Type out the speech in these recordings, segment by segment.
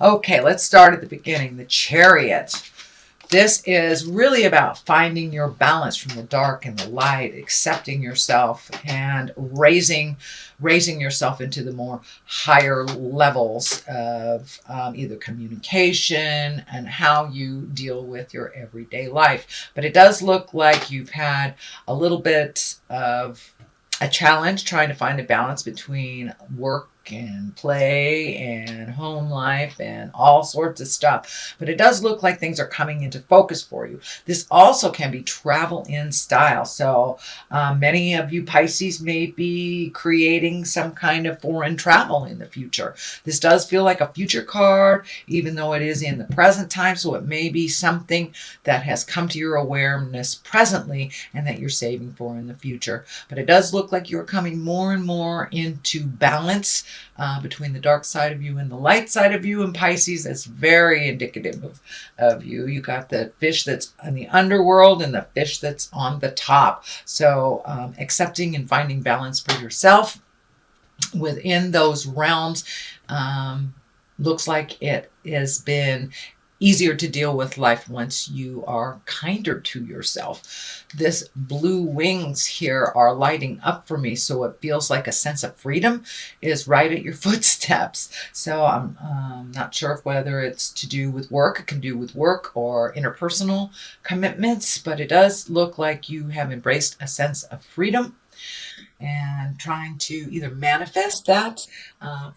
Okay, let's start at the beginning. The Chariot. This is really about finding your balance from the dark and the light, accepting yourself and raising yourself into the more higher levels of either communication and how you deal with your everyday life. But it does look like you've had a little bit of a challenge trying to find a balance between work and play and home life and all sorts of stuff. But it does look like things are coming into focus for you. This also can be travel in style. So many of you Pisces may be creating some kind of foreign travel in the future. This does feel like a future card, even though it is in the present time. So it may be something that has come to your awareness presently and that you're saving for in the future. But it does look like you're coming more and more into balance between the dark side of you and the light side of you. And Pisces, that's very indicative of you. You got the fish that's in the underworld and the fish that's on the top. So accepting and finding balance for yourself within those realms looks like it has been easier to deal with life once you are kinder to yourself. This blue wings here are lighting up for me, so it feels like a sense of freedom is right at your footsteps. So I'm not sure whether it's to do with work. It can do with work or interpersonal commitments, but it does look like you have embraced a sense of freedom and trying to either manifest that.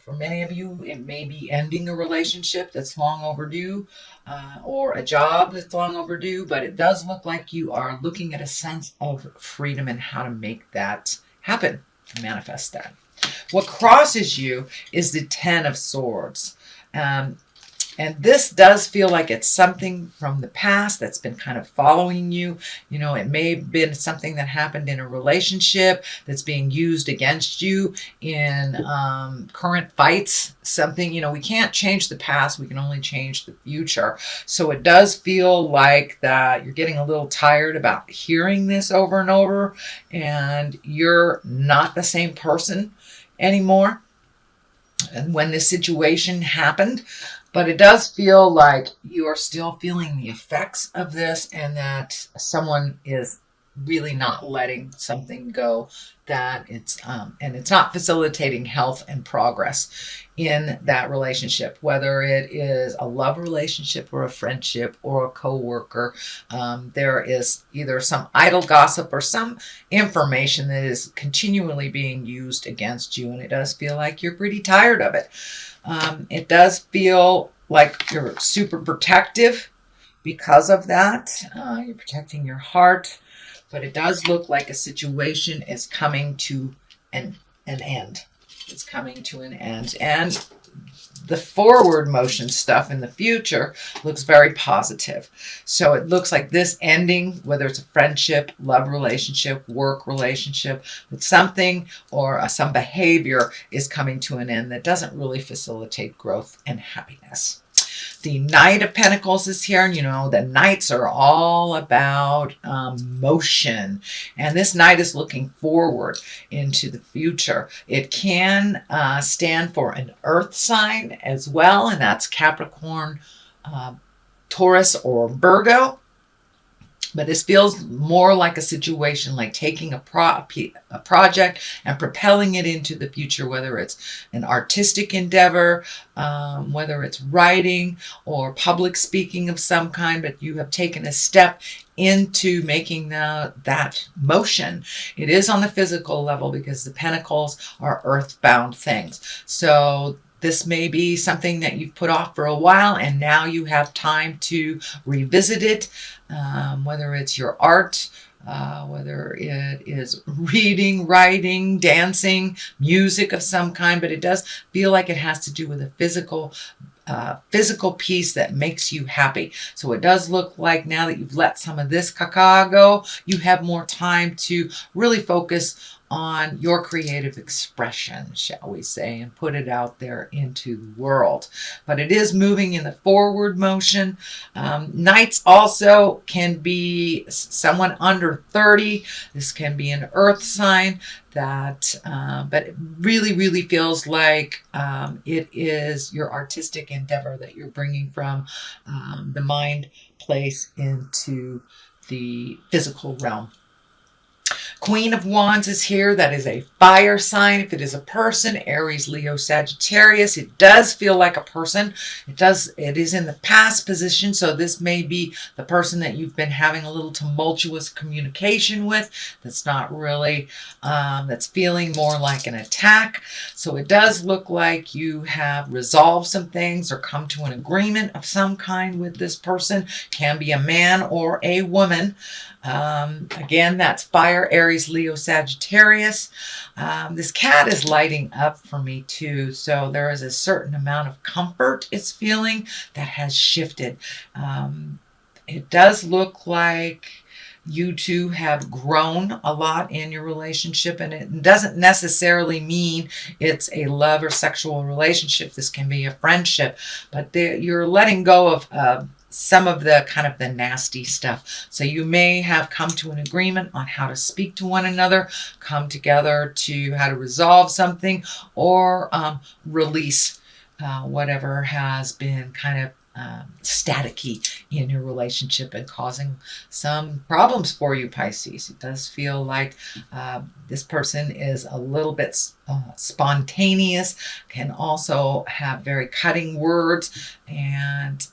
For many of you, it may be ending a relationship that's long overdue or a job that's long overdue, but it does look like you are looking at a sense of freedom and how to make that happen, manifest that. What crosses you is the Ten of Swords. And this does feel like it's something from the past that's been kind of following you. You know, it may have been something that happened in a relationship that's being used against you in current fights. Something, you know, we can't change the past. We can only change the future. So it does feel like that you're getting a little tired about hearing this over and over, and you're not the same person anymore. And when this situation happened, but it does feel like you are still feeling the effects of this and that someone is really not letting something go, that it's and it's not facilitating health and progress in that relationship, whether it is a love relationship or a friendship or a co-worker. There is either some idle gossip or some information that is continually being used against you, and it does feel like you're pretty tired of it. It does feel like you're super protective because of that. You're protecting your heart, but it does look like a situation is coming to an end. It's coming to an end. And the forward motion stuff in the future looks very positive. So it looks like this ending, whether it's a friendship, love relationship, work relationship, with something or some behavior is coming to an end that doesn't really facilitate growth and happiness. The Knight of Pentacles is here, and you know, the Knights are all about motion. And this Knight is looking forward into the future. It can stand for an earth sign as well, and that's Capricorn, Taurus, or Virgo. But this feels more like a situation like taking a project and propelling it into the future, whether it's an artistic endeavor, whether it's writing or public speaking of some kind, but you have taken a step into making that motion. It is on the physical level because the pentacles are earthbound things. So this may be something that you've put off for a while, and now you have time to revisit it, whether it's your art, whether it is reading, writing, dancing, music of some kind, but it does feel like it has to do with a physical piece that makes you happy. So it does look like now that you've let some of this caca go, you have more time to really focus on your creative expression, shall we say, and put it out there into the world. But it is moving in the forward motion. Knights also can be someone under 30. This can be an earth sign that, but it really, really feels like it is your artistic endeavor that you're bringing from the mind place into the physical realm. Queen of Wands is here. That is a fire sign. If it is a person, Aries, Leo, Sagittarius, it does feel like a person. It is in the past position. So this may be the person that you've been having a little tumultuous communication with. That's not really, that's feeling more like an attack. So it does look like you have resolved some things or come to an agreement of some kind with this person. Can be a man or a woman. Again, that's fire, Aries, Leo, Sagittarius. This cat is lighting up for me too. So there is a certain amount of comfort it's feeling that has shifted. It does look like you two have grown a lot in your relationship, and it doesn't necessarily mean it's a love or sexual relationship. This can be a friendship, but you're letting go of some of the kind of the nasty stuff. So you may have come to an agreement on how to speak to one another, come together to how to resolve something, or release whatever has been kind of staticky in your relationship and causing some problems for you, Pisces. It does feel like this person is a little bit spontaneous, can also have very cutting words, and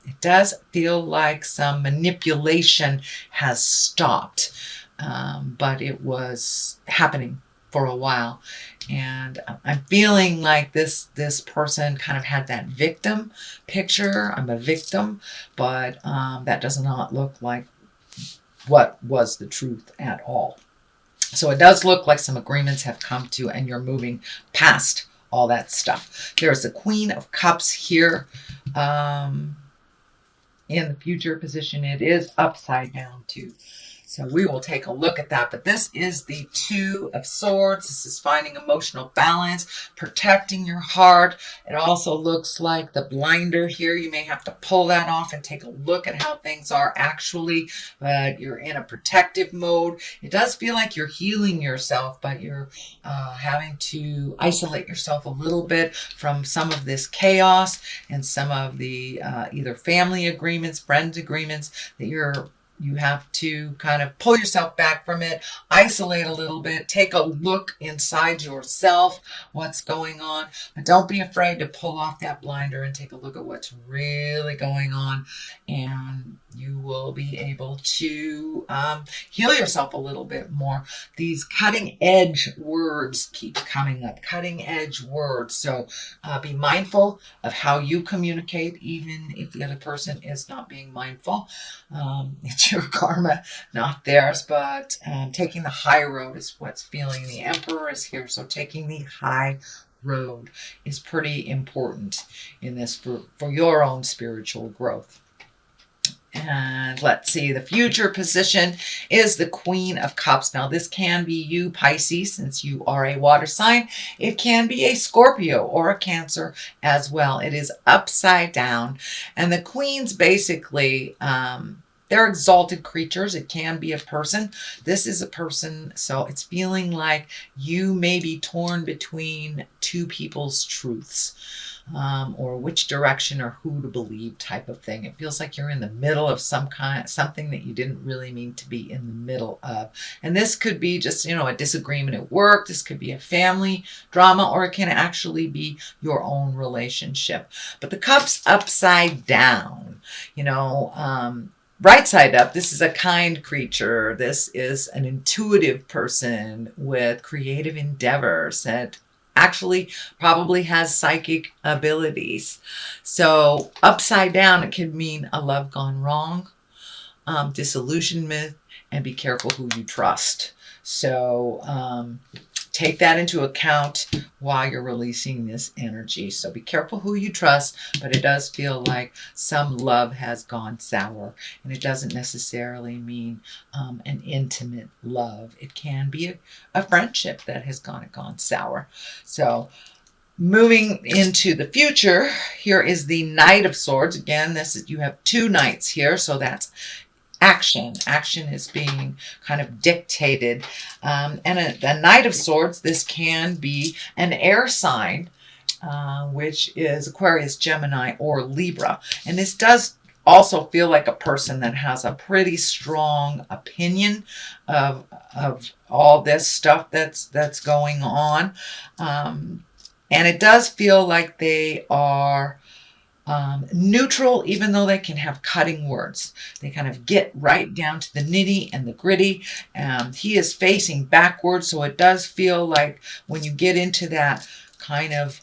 it does feel like some manipulation has stopped, but it was happening for a while. And I'm feeling like this person kind of had that victim picture. I'm a victim, but that does not look like what was the truth at all. So it does look like some agreements have come to, and you're moving past all that stuff. There's the Queen of Cups here in the future position. It is upside down too. So we will take a look at that. But this is the Two of Swords. This is finding emotional balance, protecting your heart. It also looks like the blinder here. You may have to pull that off and take a look at how things are actually. But you're in a protective mode. It does feel like you're healing yourself, but you're having to isolate yourself a little bit from some of this chaos and some of the either family agreements, friends agreements that you have to kind of pull yourself back from it, isolate a little bit, take a look inside yourself, what's going on. But don't be afraid to pull off that blinder and take a look at what's really going on. And you will be able to heal yourself a little bit more. These cutting edge words keep coming up, cutting edge words. So be mindful of how you communicate, even if the other person is not being mindful. It's your karma, not theirs, but taking the high road is what's feeling. The Emperor is here, so taking the high road is pretty important in this for your own spiritual growth. And let's see, the future position is the Queen of Cups. Now, this can be you, Pisces, since you are a water sign. It can be a Scorpio or a Cancer as well. It is upside down. And the queens basically, they're exalted creatures. It can be a person. This is a person, so it's feeling like you may be torn between two people's truths. Or which direction or who to believe type of thing. It feels like you're in the middle of something that you didn't really mean to be in the middle of. And this could be just, a disagreement at work. This could be a family drama, or it can actually be your own relationship. But the cup's upside down, right side up, this is a kind creature. This is an intuitive person with creative endeavors that actually probably has psychic abilities. So upside down, it could mean a love gone wrong, disillusionment, and be careful who you trust. So take that into account while you're releasing this energy. So be careful who you trust, but it does feel like some love has gone sour, and it doesn't necessarily mean an intimate love. It can be a friendship that has gone sour. So moving into the future, here is the Knight of Swords. Again, this is, you have two knights here, so that's action. Action is being kind of dictated. And a Knight of Swords, this can be an air sign, which is Aquarius, Gemini, or Libra. And this does also feel like a person that has a pretty strong opinion of all this stuff that's going on. And it does feel like they are neutral, even though they can have cutting words. They kind of get right down to the nitty and the gritty. He is facing backwards, so it does feel like when you get into that kind of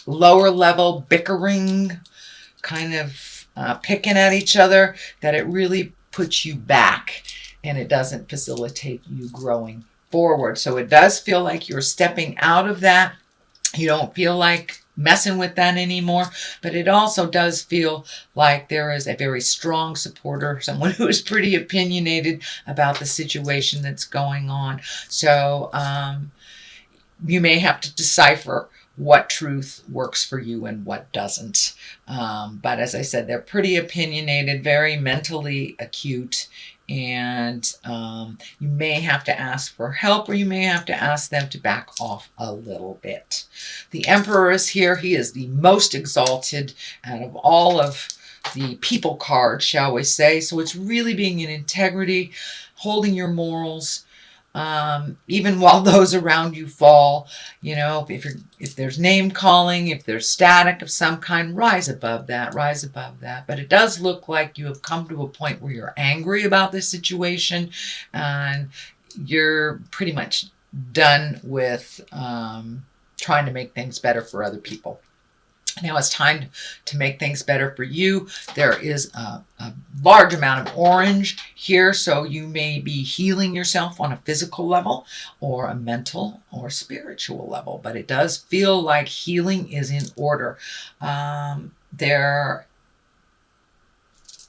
lower level bickering, kind of picking at each other, that it really puts you back and it doesn't facilitate you growing forward. So it does feel like you're stepping out of that. You don't feel like messing with that anymore, but it also does feel like there is a very strong supporter, someone who is pretty opinionated about the situation that's going on. So you may have to decipher what truth works for you and what doesn't. But as I said, they're pretty opinionated, very mentally acute, and you may have to ask for help, or you may have to ask them to back off a little bit. The Emperor is here. He is the most exalted out of all of the people cards, shall we say. So it's really being in integrity, holding your morals, even while those around you fall. You know, if there's name calling, if there's static of some kind, rise above that, rise above that. But it does look like you have come to a point where you're angry about this situation, and you're pretty much done with trying to make things better for other people. Now it's time to make things better for you. There is a large amount of orange here, so you may be healing yourself on a physical level or a mental or spiritual level, but it does feel like healing is in order.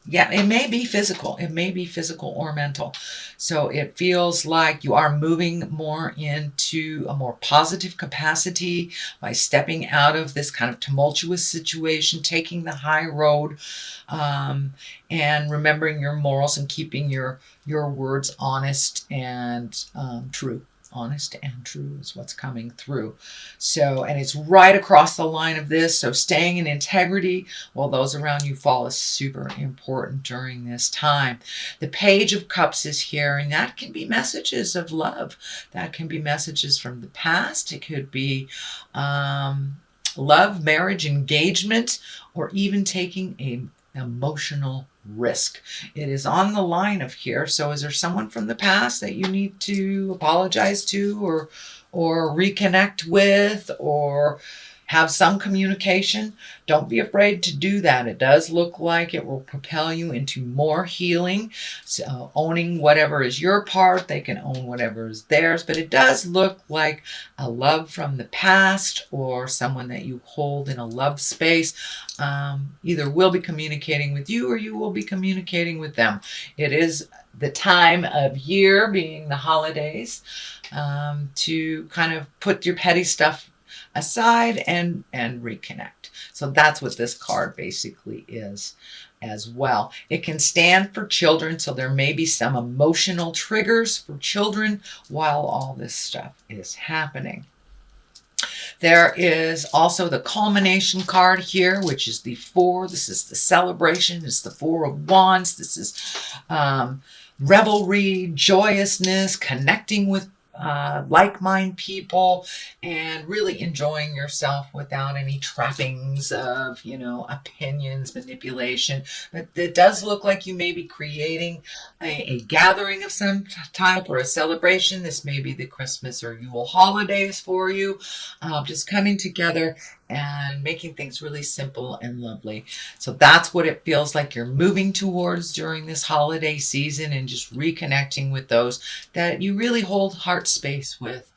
Yeah, it may be physical. It may be physical or mental. So it feels like you are moving more into a more positive capacity by stepping out of this kind of tumultuous situation, taking the high road, and remembering your morals and keeping your words honest and true. Honest and true is what's coming through. So, and it's right across the line of this. So staying in integrity while those around you fall is super important during this time. The Page of Cups is here, and that can be messages of love. That can be messages from the past. It could be love, marriage, engagement, or even taking an emotional risk. It is on the line of here. So is there someone from the past that you need to apologize to, or reconnect with, or have some communication? Don't be afraid to do that. It does look like it will propel you into more healing. So owning whatever is your part, they can own whatever is theirs, but it does look like a love from the past or someone that you hold in a love space either will be communicating with you or you will be communicating with them. It is the time of year, being the holidays, to kind of put your petty stuff aside and reconnect. So that's what this card basically is as well. It can stand for children, so there may be some emotional triggers for children while all this stuff is happening. There is also the culmination card here, which is the 4. This is the celebration. It's the 4 of Wands. This is revelry, joyousness, connecting with like-minded people, and really enjoying yourself without any trappings of, opinions, manipulation. But it does look like you may be creating a gathering of some type or a celebration. This may be the Christmas or Yule holidays for you, just coming together and making things really simple and lovely. So that's what it feels like you're moving towards during this holiday season, and just reconnecting with those that you really hold heart space with.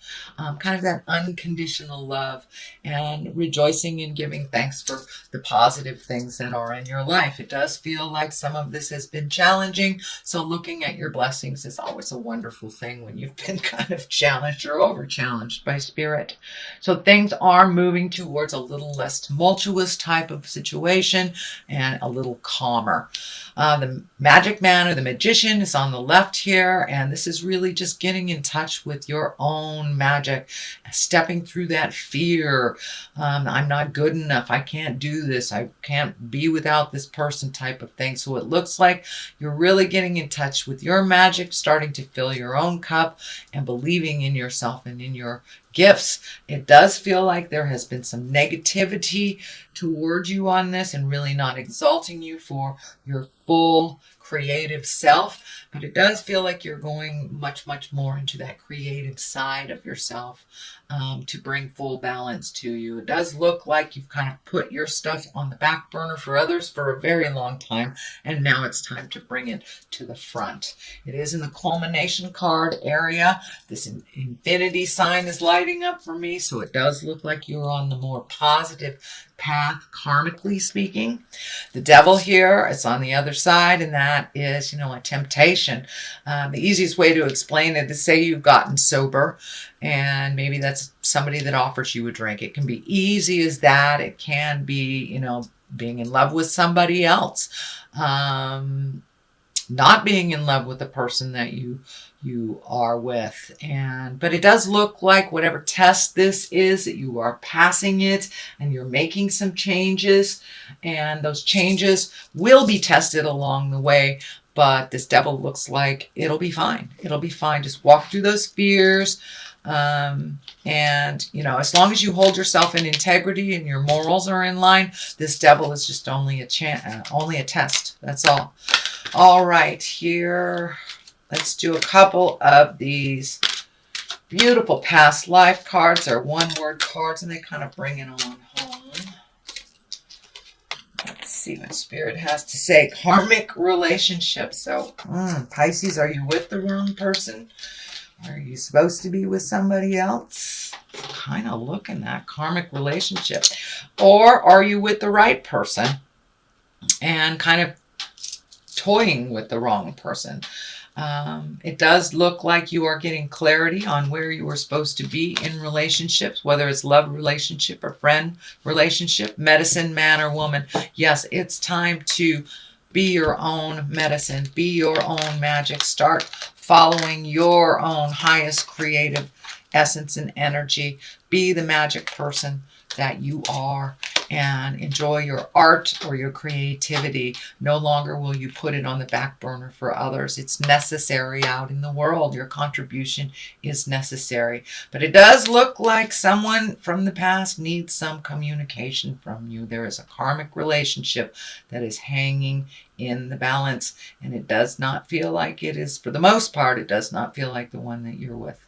Kind of that unconditional love, and rejoicing and giving thanks for the positive things that are in your life. It does feel like some of this has been challenging, so looking at your blessings is always a wonderful thing when you've been kind of challenged or over challenged by spirit. So things are moving towards a little less tumultuous type of situation, and a little calmer. The magic man or the magician is on the left here, and this is really just getting in touch with your own magic, stepping through that fear. I'm not good enough. I can't do this. I can't be without this person type of thing. So it looks like you're really getting in touch with your magic, starting to fill your own cup, and believing in yourself and in your gifts. It does feel like there has been some negativity towards you on this, and really not exalting you for your full creative self, but it does feel like you're going much more into that creative side of yourself, to bring full balance to you. It does look like you've kind of put your stuff on the back burner for others for a very long time, and now it's time to bring it to the front. It is in the culmination card area. This infinity sign is lighting up for me, so it does look like you're on the more positive path, karmically speaking. The devil here is on the other side, and that is, a temptation. The easiest way to explain it is, say you've gotten sober, and maybe that's somebody that offers you a drink. It can be easy as that. It can be, being in love with somebody else. Not being in love with the person that you are with. But it does look like whatever test this is, that you are passing it, and you're making some changes, and those changes will be tested along the way. But this devil looks like it'll be fine. It'll be fine. Just walk through those fears. As long as you hold yourself in integrity and your morals are in line, this devil is just only a test. That's all. All right, here, let's do a couple of these beautiful past life cards. They're one-word cards, and they kind of bring it on home. Let's see what Spirit has to say. Karmic relationship. So, Pisces, are you with the wrong person? Are you supposed to be with somebody else? Kind of looking at karmic relationship. Or are you with the right person and kind of toying with the wrong person? It does look like you are getting clarity on where you are supposed to be in relationships, whether it's love relationship or friend relationship, medicine man or woman. Yes, it's time to be your own medicine, be your own magic. Start following your own highest creative essence and energy. Be the magic person that you are, and enjoy your art or your creativity. No longer will you put it on the back burner for others. It's necessary out in the world. Your contribution is necessary. But it does look like someone from the past needs some communication from you. There is a karmic relationship that is hanging in the balance, and it does not feel like it is, for the most part, it does not feel like the one that you're with.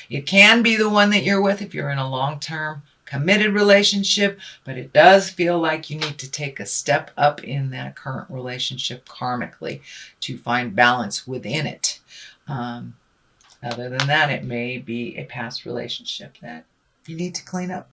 It can be the one that you're with if you're in a long-term committed relationship, but it does feel like you need to take a step up in that current relationship karmically to find balance within it. Other than that, it may be a past relationship that you need to clean up.